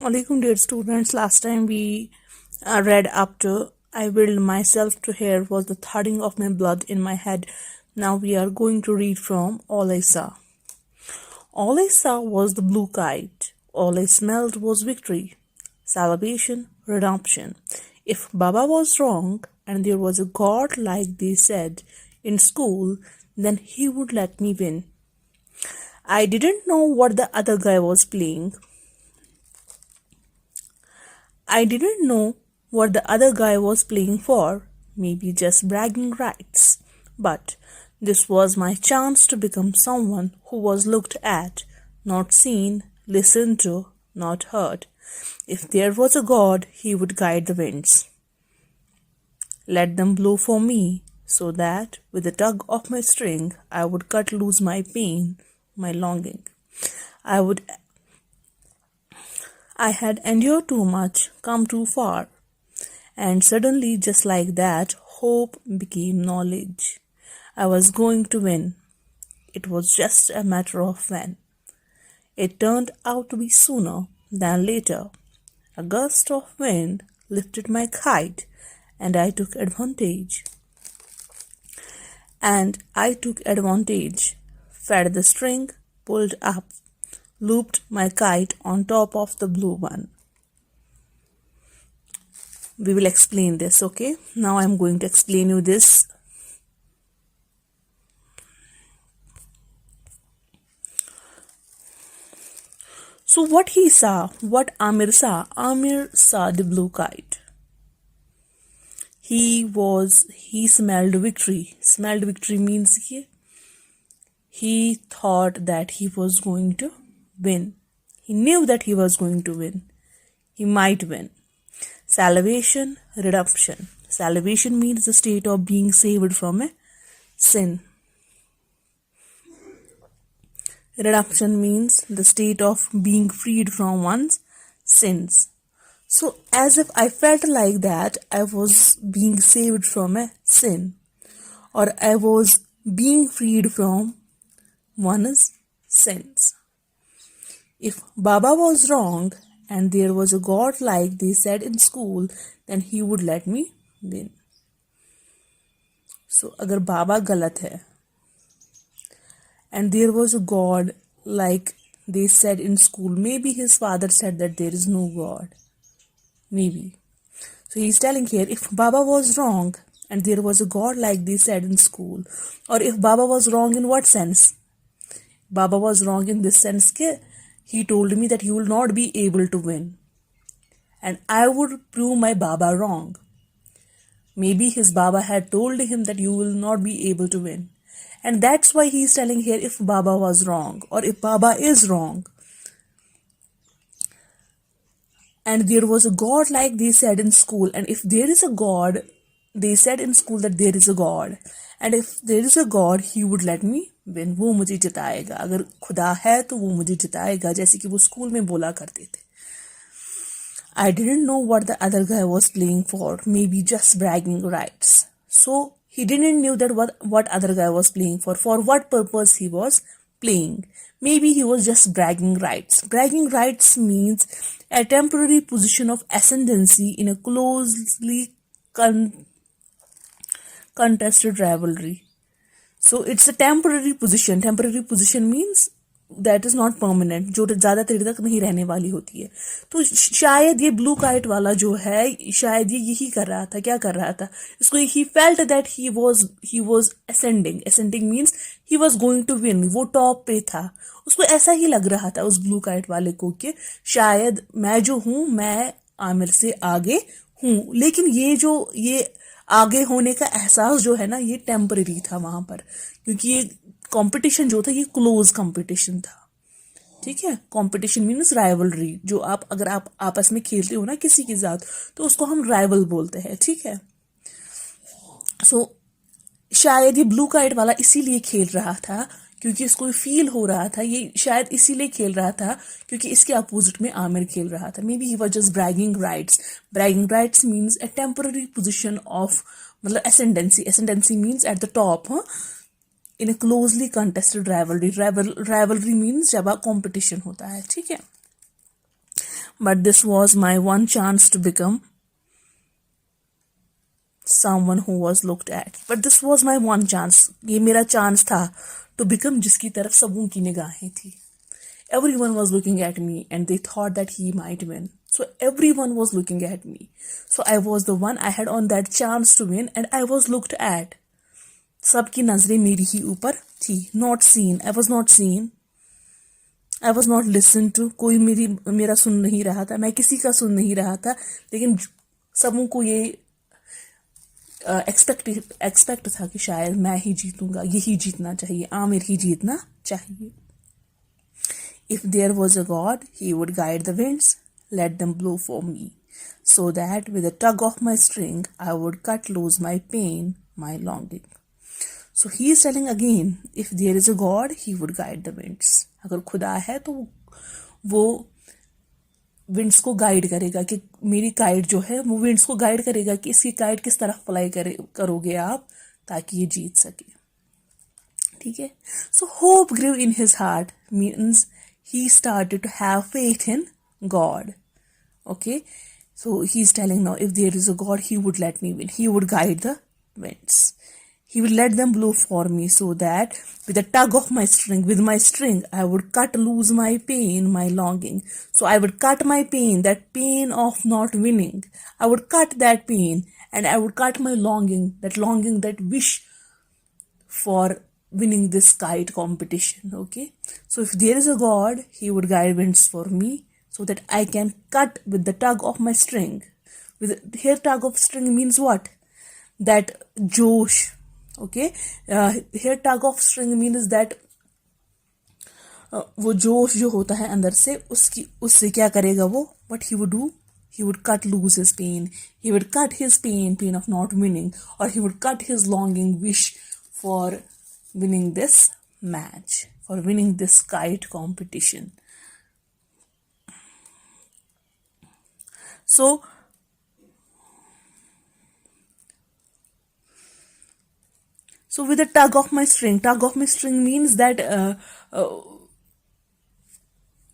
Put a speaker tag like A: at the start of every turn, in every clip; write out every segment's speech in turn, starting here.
A: Alaikum dear students, last time we read up to I willed myself to hear was the thudding of my blood in my head. Now we are going to read from All I Saw. All I saw was the blue kite. All I smelled was victory, salvation, redemption. If Baba was wrong and there was a God like they said in school, then he would let me win. I didn't know what the other guy was playing. I didn't know what the other guy was playing for, maybe just bragging rights. But this was my chance to become someone who was looked at, not seen, listened to, not heard. If there was a God, he would guide the winds. Let them blow for me, so that, with a tug of my string, I would cut loose my pain, my longing. I had endured too much, come too far, and suddenly, just like that, hope became knowledge. I was going to win. It was just a matter of when. It turned out to be sooner than later. A gust of wind lifted my kite, and I took advantage. Fed the string, pulled up, looped my kite on top of the blue one. We will explain this, okay? Now I'm going to explain you this. So what Amir saw the blue kite. He smelled victory. Smelled victory means he thought that he was going to win. He knew that he was going to win. He might win. Salvation, redemption. Salvation means the state of being saved from a sin. Redemption means the state of being freed from one's sins. So as if I felt like that I was being saved from a sin, or I was being freed from one's sins. If Baba was wrong and there was a God like they said in school, then he would let me win. So agar Baba galat hai and there was a God like they said in school, maybe his father said that there is no God. Maybe. So he's telling here, if Baba was wrong and there was a God like they said in school, or if Baba was wrong in what sense? Baba was wrong in this sense that he told me that he will not be able to win. And I would prove my Baba wrong. Maybe his Baba had told him that you will not be able to win. And that's why he's telling here, if Baba was wrong, or if Baba is wrong, and there was a God like they said in school, and if there is a God, they said in school that there is a God, and if there is a God, he would let me win. वो मुझे जिताएगा. अगर खुदा है तो वो मुझे जिताएगा, जैसे कि वो स्कूल में बोला करते थे. I didn't know what the other guy was playing for, maybe just bragging rights. So he didn't know that what other guy was playing for what purpose he was playing. Maybe he was just bragging rights. Bragging rights means a temporary position of ascendancy in a closely contested rivalry. So it's a temporary position. Temporary position means that is not permanent, जो ज्यादा देर तक नहीं रहने वाली होती है. तो शायद ये ब्लू काइट वाला जो है, शायद ये यही कर रहा था. क्या कर रहा था? इसको ही felt that he was ascending means he was going to win. वो टॉप पे था. उसको ऐसा ही लग रहा था उस ब्लू काइट वाले को कि शायद मैं जो हूं, मैं आमिर से आगे हूं. लेकिन ये आगे होने का एहसास जो है ना, ये टेम्पररी था वहां पर, क्योंकि ये कंपटीशन जो था ये क्लोज कंपटीशन था. ठीक है. Competition means rivalry. जो अगर आप आपस में खेलते हो ना किसी के साथ, तो उसको हम राइवल बोलते हैं. ठीक है. सो शायद ये ब्लू काइट वाला इसीलिए खेल रहा था क्योंकि इसको फील हो रहा था. ये शायद इसीलिए खेल रहा था क्योंकि इसके अपोजिट में आमिर खेल रहा था. Maybe he was just bragging rights. Bragging rights means a temporary position of, मतलब ascendancy. Ascendancy means at the top. In a closely contested rivalry. Rivalry means जब कंपटीशन होता है. ठीक है. but this was my one chance to become someone who was looked at. But this was my one chance. ये मेरा chance था to become जिसकी तरफ सबों की निगाहें थी. Everyone was looking at me and they thought that he might win. So everyone was looking at me. So I was the one, I had on that chance to win and I was looked at. सबकी नजरें मेरी ही ऊपर थी. Not seen. I was not seen. I was not listened to. कोई मेरा सुन नहीं रहा था. मैं किसी का सुन नहीं रहा था. लेकिन सबों को ये एक्सपेक्ट था कि शायद मैं ही जीतूंगा, यही जीतना चाहिए, आमिर ही जीतना चाहिए. If there was a God, he would guide the winds, let them blow for me, so that with a tug of my string, I would cut loose my pain, my longing. So he is telling again, if there is a God, he would guide the winds. अगर खुदा है तो वो winds को guide करेगा कि मेरी kite जो है वो विंड्स को गाइड करेगा कि इसकी काइट किस तरफ अप्लाई करोगे आप ताकि ये जीत सके. ठीक है. So hope grew in his heart means he started to have faith in God. Okay, so he's telling now, if there is a God, he would let me win. He would guide the winds. He would let them blow for me, so that with a tug of my string, with my string, I would cut loose my pain, my longing. So I would cut my pain, that pain of not winning. I would cut that pain and I would cut my longing, that wish for winning this kite competition. Okay, so if there is a God, he would guide winds for me so that I can cut with the tug of my string. With here, tug of string means what? That josh. Okay, here tug of string means that वो जोश जो होता है अंदर से उससे क्या करेगा वो? What he would do? He would cut loose his pain. He would cut his pain of not winning, or he would cut his longing wish for winning this match, for winning this kite competition. So with a tug of my string means that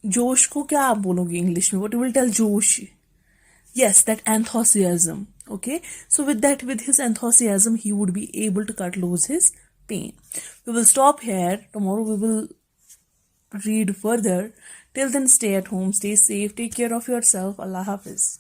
A: जोश को क्या आप बोलोगे English में? What you will tell जोश? Yes, that enthusiasm. Okay, so with his enthusiasm, he would be able to cut loose his pain. We will stop here. Tomorrow we will read further. Till then, stay at home, stay safe, take care of yourself. Allah Hafiz.